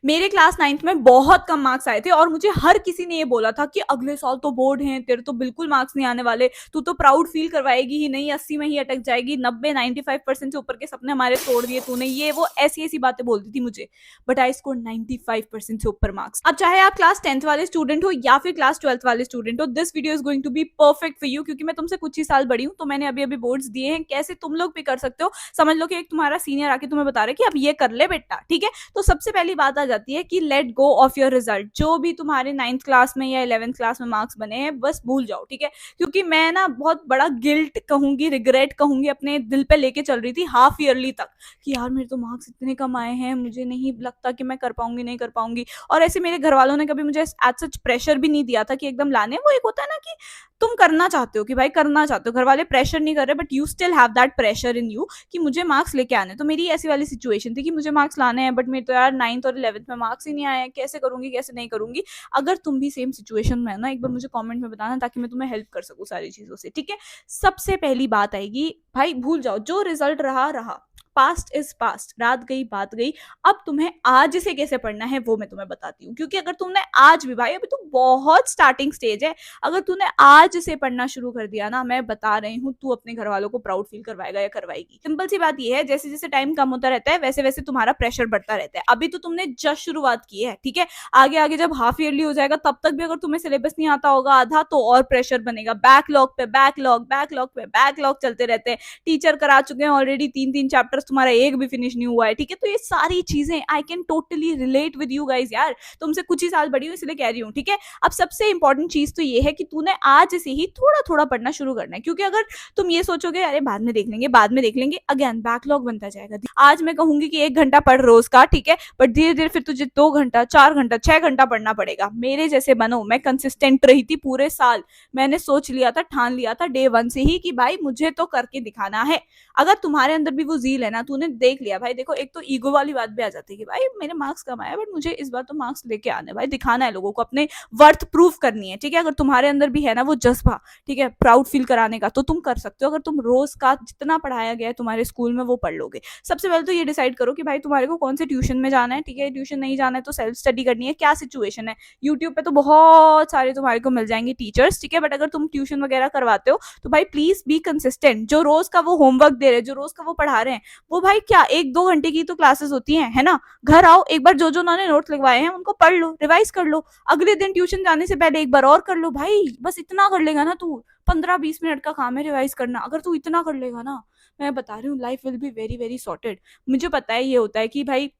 मेरे class 9th में बहुत कम मार्क्स आए थे और मुझे हर किसी ने ये बोला था कि अगले साल तो बोर्ड है, तेरे तो बिल्कुल मार्क्स नहीं आने वाले, तू तो प्राउड फील करवाएगी ही नहीं, 80 में ही अटक जाएगी, 90-95% से ऊपर के सपने हमारे तोड़ दिए तूने, ये वो ऐसी ऐसी बातें बोलती थी मुझे। बट आई स्कोर 95% से ऊपर मार्क्स। अब चाहे आप क्लास 10th वाले स्टूडेंट हो या फिर क्लास 12th वाले स्टूडेंट हो, this video is going to be perfect for you, क्योंकि मैं तुमसे कुछ ही साल बड़ी हूँ, तो मैंने अभी अभी बोर्ड्स दिए हैं, कैसे तुम लोग भी कर सकते हो। समझ लो कि एक तुम्हारा सीनियर आके तुम्हें बता रहा है कि अब ये कर ले बेटा, ठीक है। तो सबसे पहली बात आ जाती है कि let go of your result. जो भी तुम्हारे 9th क्लास में या 11th क्लास में मार्क्स बने हैं बस भूल जाओ, ठीक है। क्योंकि मैं ना बहुत बड़ा गिल्ट कहूंगी, रिग्रेट कहूंगी, अपने दिल पे लेके चल रही थी हाफ ईयरली तक कि यार मेरे तो मार्क्स इतने कम आए हैं, मुझे नहीं लगता कि मैं कर पाऊंगी, नहीं कर पाऊंगी। और ऐसे मेरे घर वालों ने कभी मुझे एज सच प्रेशर भी नहीं दिया था कि एकदम लाने। वो एक होता है ना कि तुम करना चाहते हो, कि भाई करना चाहते हो, घर वाले प्रेशर नहीं कर रहे, but you still have that pressure in you कि मुझे मार्क्स लेके आने। तो मेरी ऐसी वाली सिचुएशन थी कि मुझे मार्क्स लाने हैं, बट मेरे तो यार 9th और 11th में मार्क्स ही नहीं आए हैं, कैसे करूंगी, कैसे नहीं करूंगी। अगर तुम भी सेम सिचुएशन में है ना, एक बार मुझे कमेंट में बताना ताकि मैं तुम्हें हेल्प कर सकूं सारी चीजों से, ठीक है। सबसे पहली बात आएगी, भाई भूल जाओ, जो रिजल्ट रहा रहा, पास्ट इज पास्ट, रात गई बात गई। अब तुम्हें आज से कैसे पढ़ना है वो मैं तुम्हें बताती हूँ, क्योंकि अगर तुमने आज भी, भाई अभी तो बहुत स्टार्टिंग स्टेज है, अगर तूने आज से पढ़ना शुरू कर दिया ना, मैं बता रही हूँ, तू अपने घर वालों को प्राउड फील करवाएगा या करवाएगी। सिंपल सी बात ये है, जैसे जैसे टाइम कम होता रहता है वैसे वैसे तुम्हारा प्रेशर बढ़ता रहता है। अभी तो तुमने जस्ट शुरुआत की है, ठीक है। आगे आगे जब हाफ ईयरली हो जाएगा तब तक भी अगर तुम्हें सिलेबस नहीं आता होगा आधा, तो और प्रेशर बनेगा, बैकलॉग पे बैकलॉग, बैकलॉग पे बैकलॉग चलते रहते हैं। टीचर करा चुके हैं ऑलरेडी 3-3 चैप्टर्स, तुम्हारा एक भी फिनिश नहीं हुआ है, ठीक है। तो ये सारी चीजें I can totally relate with you guys, यार तुमसे कुछ ही साल बड़ी हूँ इसलिए कह रही हूँ, ठीक है। अब सबसे इंपॉर्टेंट चीज तो ये है कि तूने आज से ही थोड़ा थोड़ा पढ़ना शुरू करना है, क्योंकि अगर तुम ये सोचोगे अरे बाद में देख लेंगे, बाद में देख लेंगे, अगेन बैकलॉग बनता जाएगा। आज मैं कहूंगी कि 1 घंटा पढ़ रोज का, ठीक है, बट धीरे धीरे फिर तुझे 2 घंटा, 4 घंटा, 6 घंटा पढ़ना पड़ेगा। मेरे जैसे बनो। मैं कंसिस्टेंट रही थी पूरे साल, मैंने सोच लिया था, ठान लिया था डे 1 से ही कि भाई मुझे तो करके दिखाना है। अगर तुम्हारे अंदर भी वो जील है ना, तूने देख लिया भाई, देखो एक तो ईगो वाली बात भी आ जाती है कि भाई मेरे मार्क्स कम आए बट मुझे इस बार तो मार्क्स लेके आने, भाई दिखाना है लोगों को, अपने वर्थ प्रूफ करनी है, ठीक है। अगर तुम्हारे अंदर भी है ना वो जज्बा, ठीक है, प्राउड फील कराने का, तो तुम कर सकते हो। अगर तुम रोज का जितना पढ़ाया गया है तुम्हारे स्कूल में वो पढ़ लोगे। सबसे पहले तो ये डिसाइड करो कि भाई तुम्हारे को कौन से ट्यूशन में जाना है, ठीक है। ट्यूशन नहीं जाना है तो सेल्फ स्टडी करनी है, क्या सिचुएशन है। यूट्यूब पे तो बहुत सारे तुम्हारे को मिल जाएंगे टीचर्स, ठीक है। बट अगर तुम ट्यूशन वगैरह करवाते हो तो भाई प्लीज बी कंसिस्टेंट। जो रोज का वो होमवर्क दे रहे हैं, जो रोज का वो पढ़ा रहे हैं, वो भाई क्या 1-2 घंटे की तो क्लासेस होती है ना। घर आओ, एक बार जो जो उन्होंने नोट लिखवाए हैं उनको पढ़ लो, रिवाइज कर लो, अगले दिन ट्यूशन जाने से पहले एक बार और कर लो। भाई बस इतना कर लेगा ना तू, 15-20 मिनट का काम है रिवाइज करना, अगर तू इतना कर लेगा ना, मैं बता रही हूँ life will be very very sorted. मुझे पता है ये होता है कि भाई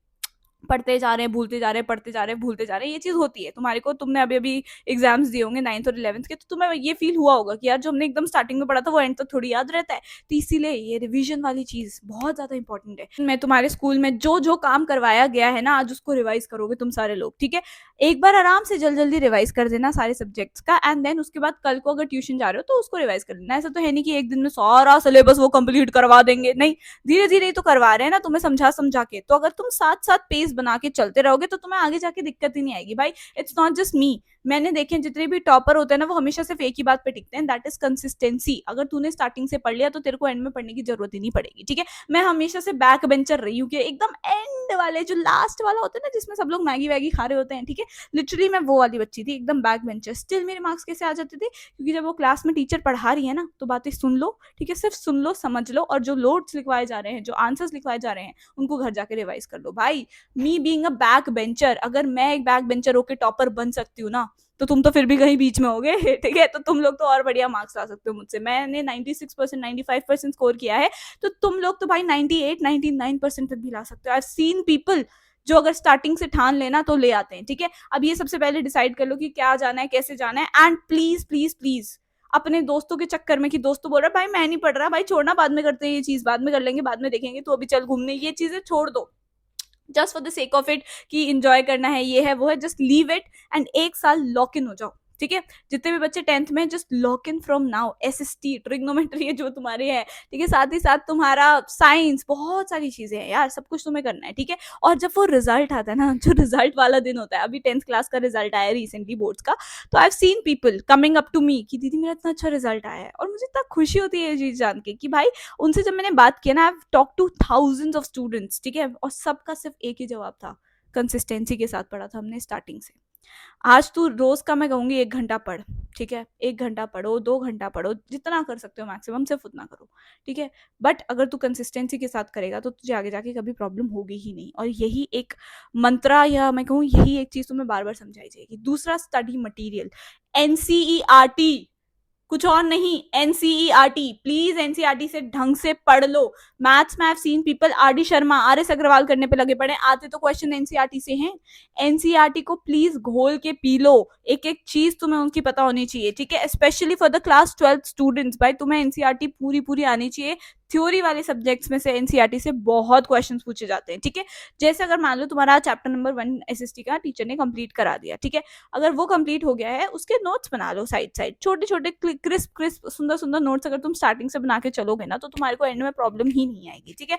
पढ़ते जा रहे हैं, भूलते जा रहे हैं, पढ़ते जा रहे हैं, भूलते जा रहे हैं, ये चीज होती है तुम्हारे को। तुमने अभी अभी एग्जाम्स दिए होंगे 9th और 11th के, तो तुम्हें ये फील हुआ होगा कि यार जो हमने एकदम स्टार्टिंग में पढ़ा था वो एंड तक थोड़ी याद रहता है। तो इसीलिए ये रिवीजन वाली चीज बहुत ज्यादा इंपॉर्टेंट है। मैं तुम्हारे स्कूल में जो जो काम करवाया गया है ना, आज उसको रिवाइज करोगे तुम सारे लोग, ठीक है। एक बार आराम से जल्दी जल्दी रिवाइज कर देना सारे सब्जेक्ट्स का, एंड देन उसके बाद कल को अगर ट्यूशन जा रहे हो तो उसको रिवाइज कर लेना। ऐसा तो है नहीं कि एक दिन में सारा सिलेबस वो कंप्लीट करवा देंगे, नहीं, धीरे धीरे ही तो करवा रहे हैं ना तुम्हें, समझा समझा के। तो अगर तुम साथ साथ पेस बना के चलते रहोगे तो तुम्हें आगे जाके दिक्कत ही नहीं आएगी। भाई इट्स नॉट जस्ट मी, मैंने देखे जितने भी टॉपर होते हैं ना वो हमेशा सिर्फ एक ही बात पे टिकते हैं, दैट इज कंसिस्टेंसी। अगर तूने स्टार्टिंग से पढ़ लिया तो तेरे को एंड में पढ़ने की जरूरत ही नहीं पड़ेगी, ठीक है। मैं हमेशा से बैक बेंचर रही हूँ, कि एकदम एंड वाले जो लास्ट वाला होता है ना जिसमें सब लोग मैगी वैगी खा रहे होते हैं, ठीक है, लिटरली मैं वो वाली बच्ची थी, एकदम बैक बेंचर। स्टिल मेरे मार्क्स कैसे आ जाते थे, क्योंकि जब वो क्लास में टीचर पढ़ा रही है ना तो बातें सुन लो, ठीक है, सिर्फ सुन लो, समझ लो, और जो नोट्स लिखवाए जा रहे हैं, जो आंसर्स लिखवाए जा रहे हैं, उनको घर जाके रिवाइज कर लो। भाई me being a back bencher, अगर मैं एक बैक बेंचर होकर टॉपर बन सकती हूँ ना, तो तुम तो फिर भी कहीं बीच में होगे, ठीक है। तो तुम लोग तो और बढ़िया मार्क्स ला सकते हो मुझसे। मैंने 96%, 95% स्कोर किया है, तो तुम लोग तो भाई 98, 99% तक भी ला सकते हो। आई सीन पीपल जो अगर स्टार्टिंग से ठान लेना तो ले आते हैं, ठीक है। अब ये सबसे पहले डिसाइड कर लो कि क्या जाना है, कैसे जाना है, एंड प्लीज प्लीज प्लीज अपने दोस्तों के चक्कर में, कि दोस्तों बोल रहा है भाई मैं नहीं पढ़ रहा, भाई छोड़ना, बाद में करते हैं ये चीज, बाद में कर लेंगे, बाद में देखेंगे, तो अभी चल घूमने, ये चीजें छोड़ दो। Just for the sake of it कि इंजॉय करना है, ये है वो है, जस्ट लीव इट एंड एक साल लॉक इन हो जाओ, ठीक है। जितने भी बच्चे 10th में, just lock in from now. SST, trigonometry जो तुम्हारे है, ठीक है, साथ ही साथ तुम्हारा साइंस, बहुत सारी चीजें हैं यार, सब कुछ तुम्हें करना है, ठीक है। और जब वो रिजल्ट आता है ना, जो रिजल्ट वाला दिन होता है, अभी 10th क्लास का रिजल्ट आया रिसेंटली बोर्ड्स का, तो I have seen people coming up to me कि दीदी मेरा इतना अच्छा रिजल्ट आया है, और मुझे इतना खुशी होती है ये चीज जान के कि भाई उनसे जब मैंने बात किया ना, I have talk two thousands of students, ठीक है, और सबका सिर्फ एक ही जवाब था, कंसिस्टेंसी के साथ पढ़ा था हमने स्टार्टिंग से। आज तू रोज का, मैं कहूंगी 1 घंटा पढ़, ठीक है, 1 घंटा पढ़ो, 2 घंटा पढ़ो, जितना कर सकते हो मैक्सिमम सिर्फ उतना करो, ठीक है। बट अगर तू कंसिस्टेंसी के साथ करेगा तो तुझे आगे जाके कभी प्रॉब्लम होगी ही नहीं, और यही एक मंत्रा, या मैं कहूँ यही एक चीज तुम्हें बार बार समझाई जाएगी। दूसरा, स्टडी मटेरियल, एनसीईआरटी, कुछ और नहीं, एनसीईआरटी, प्लीज एनसीईआरटी से ढंग से पढ़ लो। मैथ्स में I have seen people, R D Sharma, R S Agarwal करने पे लगे पड़े, आते तो क्वेश्चन एनसीईआरटी से हैं। एनसीईआरटी को प्लीज घोल के पी लो, एक एक चीज तुम्हें उनकी पता होनी चाहिए, ठीक है। Specially for the class 12 students, भाई तुम्हें एनसीईआरटी पूरी पूरी आनी चाहिए। थ्योरी वाले सब्जेक्ट्स में से एनसीईआरटी से बहुत क्वेश्चंस पूछे जाते हैं, ठीक है। जैसे अगर मान लो तुम्हारा चैप्टर नंबर 1 एसएसटी का टीचर ने कंप्लीट करा दिया, ठीक है, अगर वो कंप्लीट हो गया है, उसके नोट्स बना लो साइड साइड, छोटे छोटे क्रिस्प क्रिस्प सुंदर सुंदर नोट्स अगर तुम स्टार्टिंग से बना के चलोगे ना, तो तुम्हारे को एंड में प्रॉब्लम ही नहीं आएगी, ठीक है।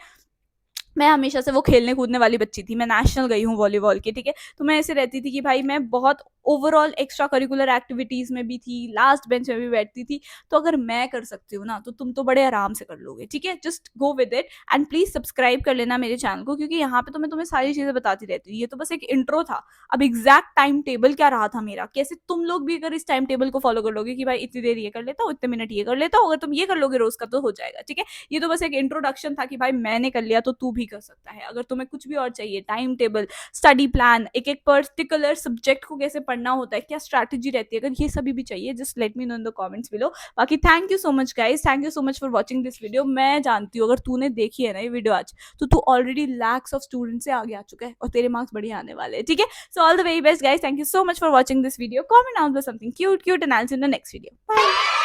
मैं हमेशा से वो खेलने कूदने वाली बच्ची थी, मैं नेशनल गई हूँ वॉलीबॉल की, ठीक है। तो मैं ऐसे रहती थी कि भाई मैं बहुत ओवरऑल एक्स्ट्रा करिकुलर एक्टिविटीज में भी थी, लास्ट बेंच में भी बैठती थी। तो अगर मैं कर सकती हूँ ना, तो तुम तो बड़े आराम से कर लोगे, ठीक है। Just go with it, and please subscribe कर लेना मेरे चैनल को, क्योंकि यहाँ पे तो मैं तुम्हें सारी चीजें बताती रहती हूँ। ये तो बस एक इंट्रो था। अब एग्जैक्ट टाइम टेबल क्या रहा था मेरा, कैसे तुम लोग भी अगर इस टाइम टेबल को फॉलो कर लोगे कि भाई इतनी देर ये कर लेता हूँ, इतने मिनट ये कर लेता हूँ, अगर तुम ये कर लोगे रोज का तो हो जाएगा, ठीक है। ये तो बस एक इंट्रोडक्शन था कि भाई मैंने कर लिया तो तू भी कर सकता है। अगर तुम्हें कुछ भी और चाहिए, टाइम टेबल, स्टडी प्लान, एक एक पर्टिकुलर सब्जेक्ट को कैसे पढ़ना होता है, क्या स्ट्रैटेजी रहती है, अगर ये सभी भी चाहिए, just let me know in the comments below. बाकी thank you so much guys, thank you so much for watching this video. मैं जानती हूँ अगर तूने देखी है ना ये वीडियो आज, तो तू ऑलरेडी लैक्स ऑफ स्टूडेंट से आगे आ चुका है, और तेरे मार्क्स बढ़िया आने वाले हैं, ठीक है। So all the very best guys, thank you so much for watching this video. Comment down for something cute cute and I will see you in the next video. Bye.